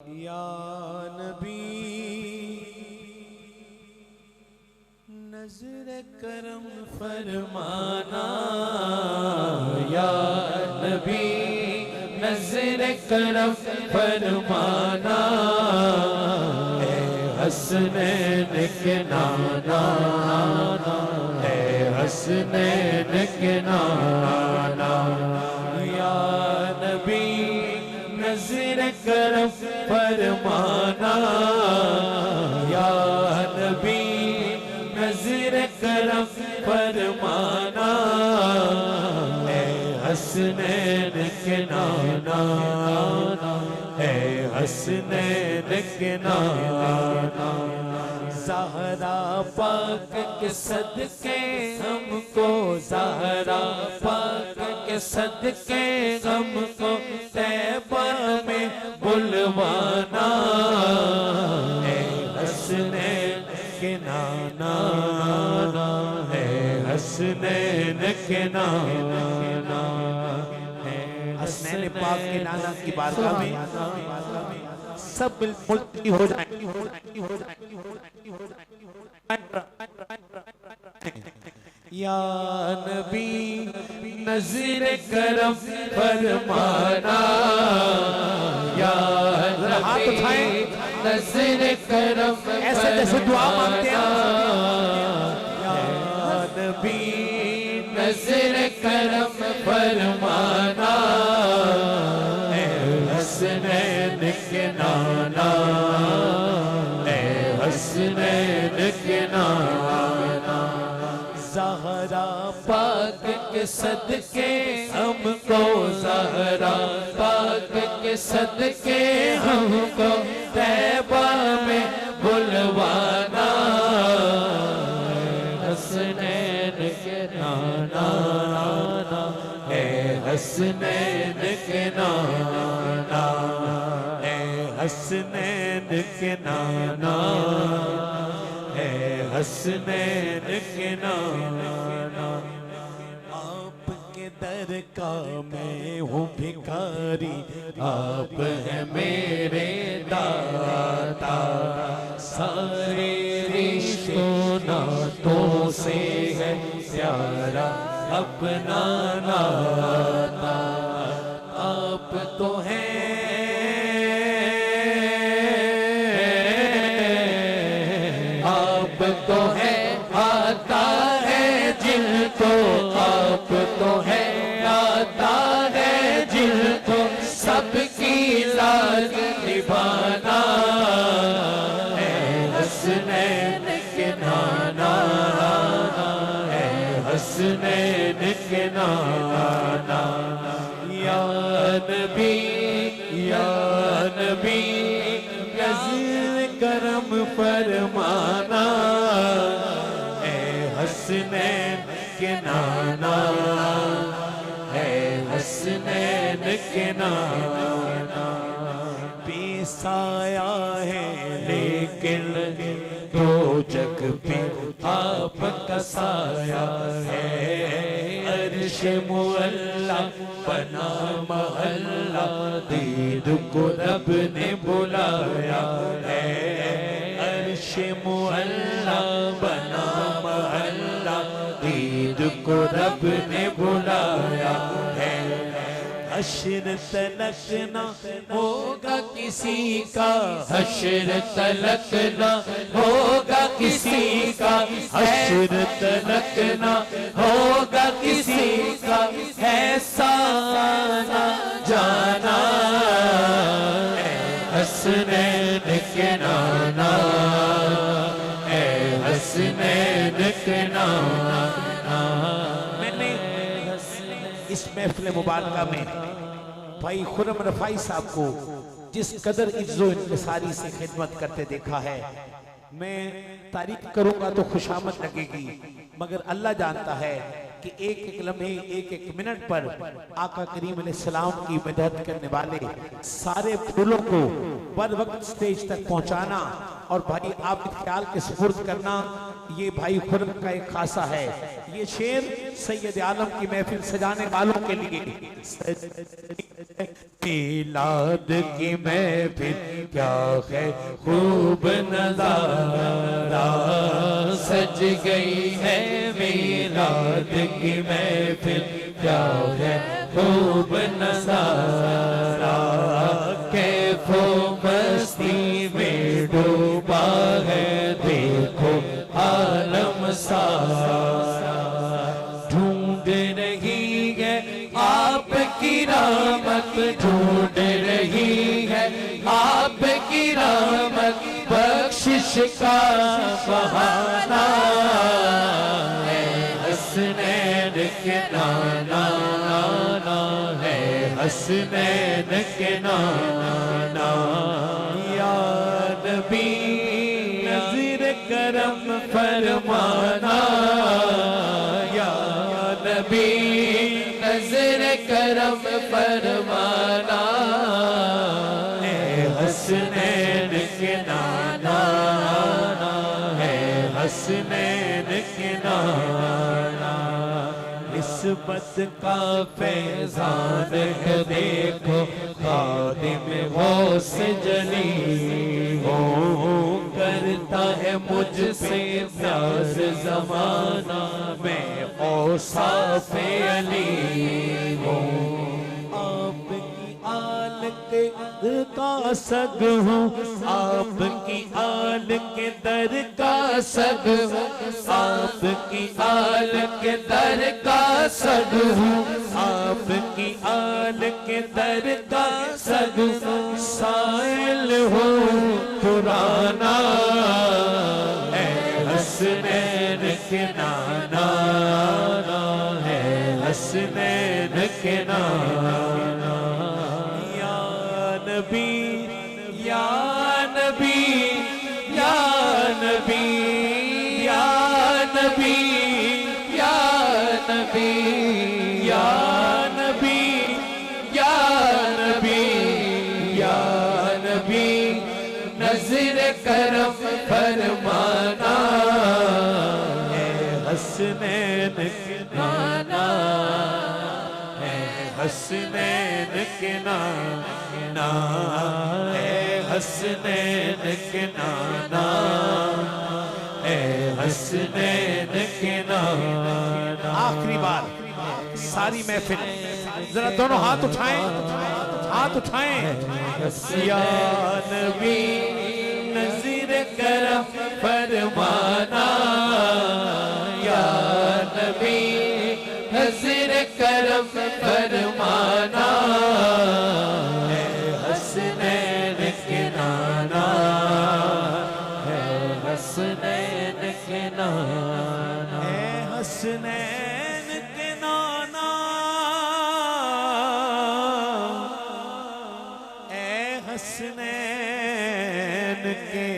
या नबी नज़र करम फरमाना, या नबी नज़र करम फरमाना, ए हसनैन के नाना, ए हसनैन के नाना, या नबी नज़र करम फरमाना, या नबी नज़र करम फरमाना, ए हसनैन के नाना, ए हसनैन के नाना। ज़हरा पाक के सदके हमको, ज़हरा पाक के सदके हमको तैबा में बुलवाना, ए हसनैन के नाना, ए हसनैन के नाना। हसनैन पाक के नाना की बारगाह में सब मुल्की हो जाए। या नबी नज़र करम फरमाना, या हाथ उठाए नज़र करम ऐसे जैसे दुआ मांगते हैं। या नबी नज़र करम फरमाना, ए हसनैन के नाना, ए हसनैन के नाना। ज़हरा पाक के सदके हमको, ज़हरा पाक के सदके हमको तैबा में बुलवाना, हसनैन के नाना, ए हसनैन के नाना, ए हसनैन के नाना, ए हसनैन के नाना। आपके दर का मैं हूँ भिखारी, आप है मेरे दाता, सारे रिश्तों नातों से है प्यारा अपना नाता। आप तो हैं, आप तो है आता है जिनको, आप तो है आता है जिनको सबकी लाज निभाना, है हसनैन के नाना, है हसनैन के नाना। या नबी, या नबी नज़र करम फरमाना, ए हसनैन के नाना, है हसनैन के नाना। पेशाया है लेकिन दो जग पे आपका साया है, अर्श मुअल्ला बना महल्ला, दीद को रब ने बुलाया है, अर्श मुअल्ला बना महल्ला, दीद को रब ने बुलाया है। हश्र तलक ना होगा किसी का, हश्र तलक ना होगा किसी का, हश्र तलक ना होगा किसी का, ऐसा ना जाना, हसनैन के नाना, ए हसनैन के नाना। मैंने इस महफिल मुबारका में भाई खुर्रम रफ़ाई साहब को जिस कदर इज्जो इंतसारी से खिदमत करते देखा है, मैं तारीफ करूंगा तो खुशामद लगेगी, मगर अल्लाह जानता है कि एक एक लम्हे, एक एक मिनट पर आका करीम अलैहिस्सलाम की मदद करने वाले सारे फूलों को बर वक्त स्टेज तक पहुंचाना और भाई आप ख्याल के सुपुर्द करना, ये भाई खुर्रम का एक खासा है। ये शेर सैयद आलम की महफिल सजाने वालों के लिए मीलाद की महफिल क्या है खूब नजारा, सज गई है मीलाद की महफिल क्या है खूब नजारा, कैफो मस्ती में डूबा है देखो आलम सारा, ढूंढ रही है आपकी रहमत, ढूंढ रही है आपकी रहमत, बख्शिश का बहाना है हसनैन के नाना, नाना है हसनैन के नाना, या नबी नज़र करम फरमाना, या नबी नज़र करम फरमाना, है हसनैन के नाना, है हसनैन के नाना, निस्बत का फैज़ान है देखो खादिम गौस जली हो, करता है मुझसे प्यार ज़माना, मैं औसाफ अली हूँ, आपकी आल के का सग हूँ, आपकी आल के दर का सग हूँ, आपकी आल के दर का सग हूँ, आपकी आल के दर का सग हूँ, साइल हूँ पुराना है हसनैन के नाना, है हसनैन के नाना, या नबी या नबी या नबी या नबी या नबी या नबी या नबी या नबी, नज़र करम फरमाना है हसनैन के नाना, है हसनैन के नाना, है हसनैन के नाना, है हसनैन के नाना। आखिरी बार सारी महफिल जरा दोनों हाथ उठाएं, हाथ उठाएं, या नबी नज़र करम फरमाना, या नबी नज़र करम फरमाना, है हसनैन के नाना, है हसनैन के नाना, है हसनैन के नाना, हसनैन के